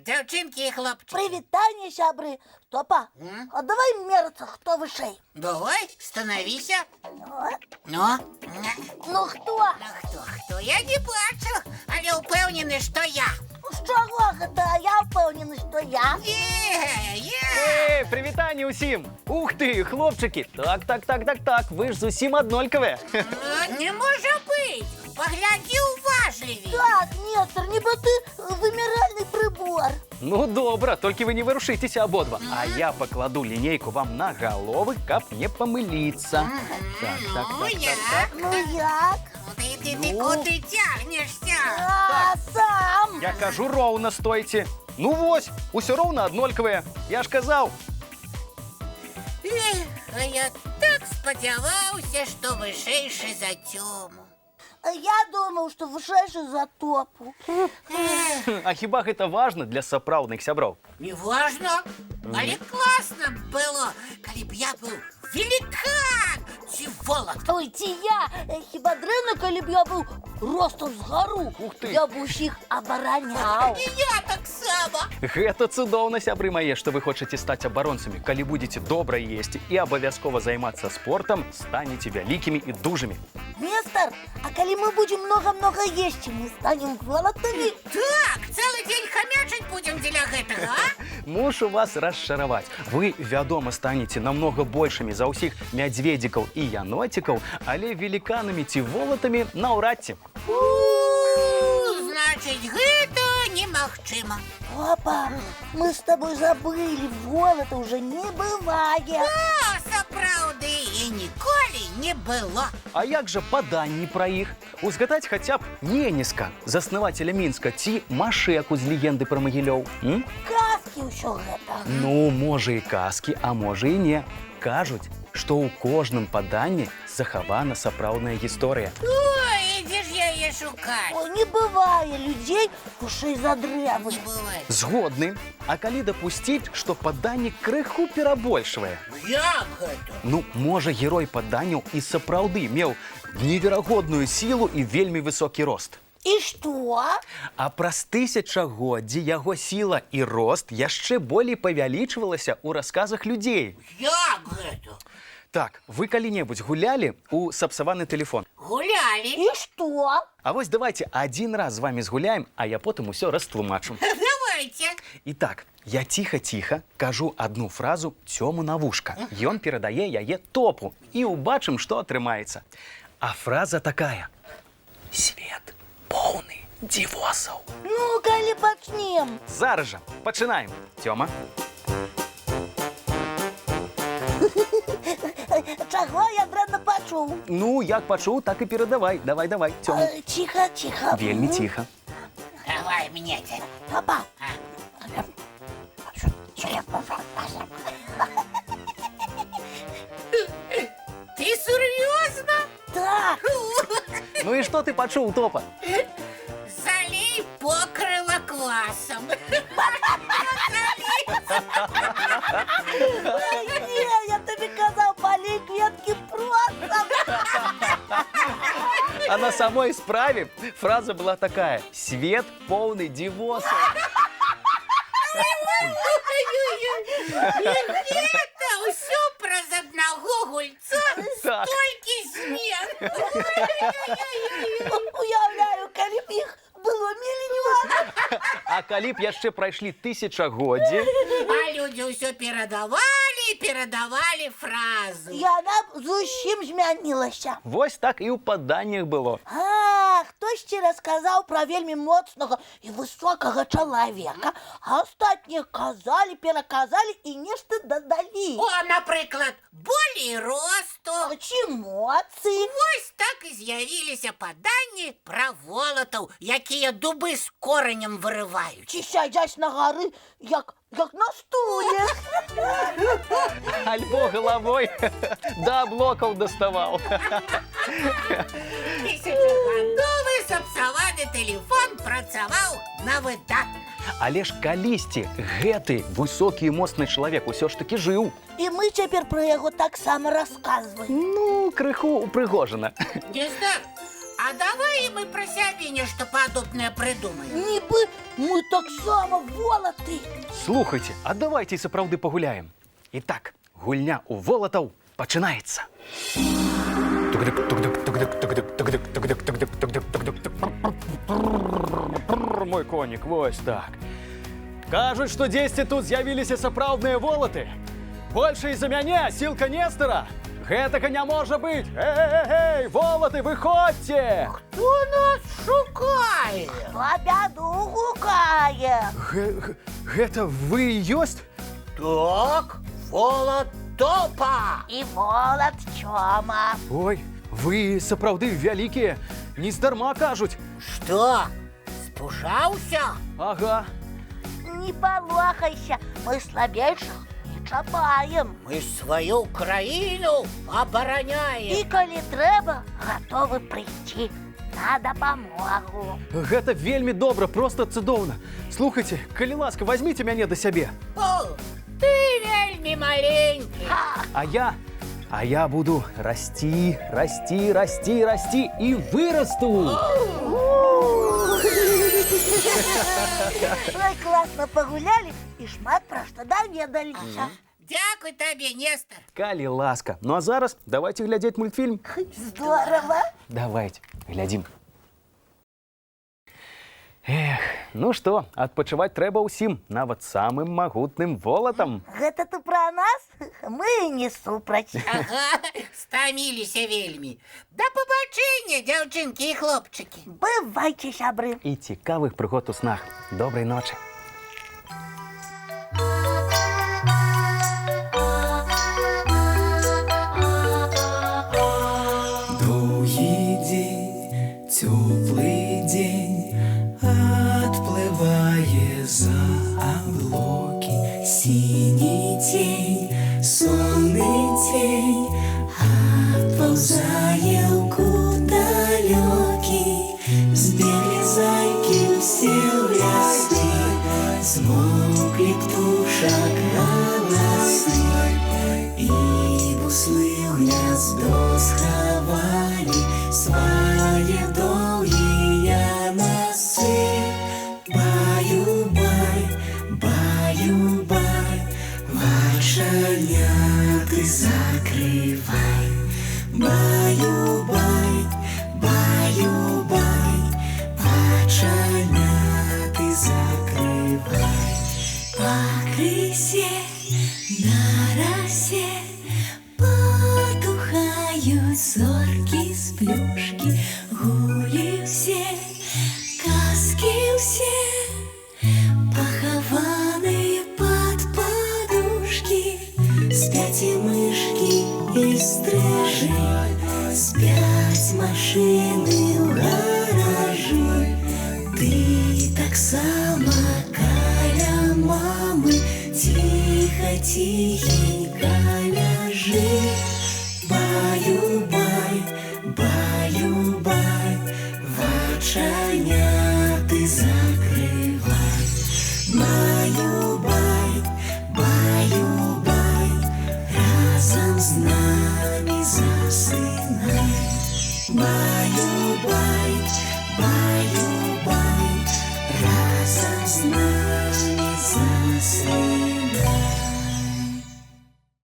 дзяўчынкі і хлопчыкі. Прывітанне, сябры. Топа, а давай мериться, хто вышэй. Давай, становіся. Ну? Ну, хто? Хто? Я не бачу, але ўпэўнены, што я. З чаго гэта? Я ўпэўнены, што я. Прывітанне ўсім! Ух ты, хлопчыкі! Так, вы ж зусім аднолькавыя. Не можа быць! Паглядзі уважлівей! Так, Нестор, нібы ты выміральны прыбор. Ну, добра, толькі вы не вырушыцеся абодва. А я пакладу лінейку вам на галовы, каб не памыліцца. Так. Ну як? Ты куды цягнешся? А сам? Я кажу, роўна стойце. Ну вось, усё роўна аднолькавыя. Я ж казаў. А я так спадзяваўся, што вышэйшы за Цёму. Я думаў, што вышэйшы за Топу. А хіба гэта важна для сапраўдных сяброў? Не важна, але класна было, калі б я быў великан ці волат. Ой, ці я? Хіба дрэнна, калі б я быў ростом з гару? Ух ты! Я б усіх абараняў. І я таксама. Гэта цудоўна, сябры мае, што вы хочаце стаць абаронцамі. Калі будзеце добра есці і абавязкова займацца спортам, станеце вялікімі і дужымі. Нестор, а калі мы будзем много-много есці, мы станем волатамі? Так, цэлы дзень хамячыць будзем дзеля гэтага, а? Мушу вас расчараваць. Вы, вядома, станеце намнога большымі за ўсіх мядзведзікаў і яноцікаў, але веліканамі ці волатамі наўрад ці. Значыць, гэта немагчыма. Папа, мы с тобой забыли, волота уже не бывает. А, сапраўды, і ніколі не было. А як жа паданні пра іх? Узгадаць хаця б Неніска, заснавацеля Мінска, ці Машэку з легенды пра Магілёў? Казки ўсё гэта. Ну, можа і казкі, а можа і не. Кажуць, што ў кожным паданні захавана сапраўдная гісторыя. Ой, ідзі ж яе шукаць. Ой, не бывае людзей вышэй за дрэвы. Не бывае. Згодны. А калі дапусціць, што паданне крыху перабольшвае? Як гэта? Ну, можа, герой паданняў і сапраўды меў неверагодную сілу і вельмі высокі рост. І што? А праз тысячагоддзі яго сіла і рост яшчэ болей павялічвалася ў расказах людзей. Як гэта? Так, вы калі-небудзь гулялі ў сапсаваны тэлефон? Гулялі. І што? А вось давайте адзін раз з вамі згуляем, а я потым усё растлумачу. Давайте. Итак, я ціха-ціха кажу адну фразу Цёму на вушка. Ён перадае яе Топу. І убачым, што атрымаецца. А фраза такая. Свет поўны дзівосаў. Ну, калі пачнем. Зараз жа, пачынаем. Цёма. Чаго я дрэнна пачуў? Ну, як пачуў, так і перадавай. Давай, Цёма. Ціха, ціха. Вельмі ціха. Давай мне. Папа. Ты сур'ёзна? Так. Ну і што ты пачуў, Топа? Залей покрыла квасом. Ой, не, я тобі казав, полей кветки просто. А на самой справе фраза была такая. Свет поўны дзівосаў. Гэта ўсё праз аднаго гульца Так. столькі змен. Уяўляю, калі б іх было мільён. А калі б яшчэ прайшлі тысячагоддзі, А людзі ўсё перадавалі фразу. Яна б зусім змянілася. вось так і ў паданнях было. А, хтосьці расказаў пра вельмі моцнага і высокага чалавека, а астатнія казалі, пераказалі і нешта дадалі. О, напрыклад, болей росту. Ці моцы. Вось так і з'явіліся паданні пра волатаў, якія дубы з коранем вырываюць. Ці сядзяць на гары, як на стуле. Альбо галавой да блокаў даставаў. Тысячагадовы сапсаваны тэлефон працаваў на выдатна. Але ж калісьці гэты высокі і моцны чалавек усё ж такі жыў. І мы цяпер пра яго таксама расказваем. Ну, крыху упрыгожана. Нестор, А давай мы про сябе нешта падобнае прыдумаем. Нібы мы таксама волаты. Слухайте, а давайте сапраўды пагуляем. Итак, гульня у волатаў пачынаецца. Мой конік, вось так. Кажуць, што дзесьці тут з'явіліся сапраўдныя волаты. Больше из-за мяне, сілка Нестора. Гэтага не можа быць. Эй, волаты, выходзьце! Хто нас шукае? Хто бяду гукае? Гэта вы і ёсць? Так, волат Топа. І волат Чома. Ой, вы сапраўды вялікія. Нездарма кажуць. Што? Спужаўся? Ага. Не палохайся, мы слабейшых не чапаем. Мы сваю краіну абараняем. І калі трэба, гатовы прыйсці на дапамогу. Гэта вельмі добра, просто цудоўна. Слухайце, калі ласка, возьміце мяне да сябе. О, ты вельмі маленькі. А я буду расці, расці, расці, расці і вырасту. Ой, класна пагулялі і шмат пра што даведаліся. Дякуй табе, Нестор. Калі ласка. Ну а зараз давайте глядзець мультфільм. Здорово. Давайте, глядзім. Эх, ну што, адпачываць трэба ўсім, нават самым магутным волатам. Гэта ты пра нас? Мы не супраць. Ага, стаміліся вельмі. Да пабачэння, дзяўчынкі і хлопчыкі. Бывайце, сябры. І цікавых прыгод у снах. Добрай ночы. Доўгі дзень, цёплы дзень, отплывае за облаки. Синий тень, сонный тень, отползая в кут далекий. Сбегли зайки все в лесны, смолкли птушек голосы, и буслы в гнездо сховали свои долгие носы. Баю-бай, баю-бай, вошаняты закрывай. Баю-бай, баю-бай, вошаняты закрывай. По крысе на росе потухают зорки с плюшки. Гули все, казки все, похованные под подушки. Спят и мышки, и стрижи, спят машины в гаражи. Ты так само каля мамы, тихо-тихенько ляжи. Баю-бай, баю-бай, вочаняты закрывай. Баю-бай, баю-бай, разом с нами засынай. Баю-бай, баю-бай, разом с нами засынай.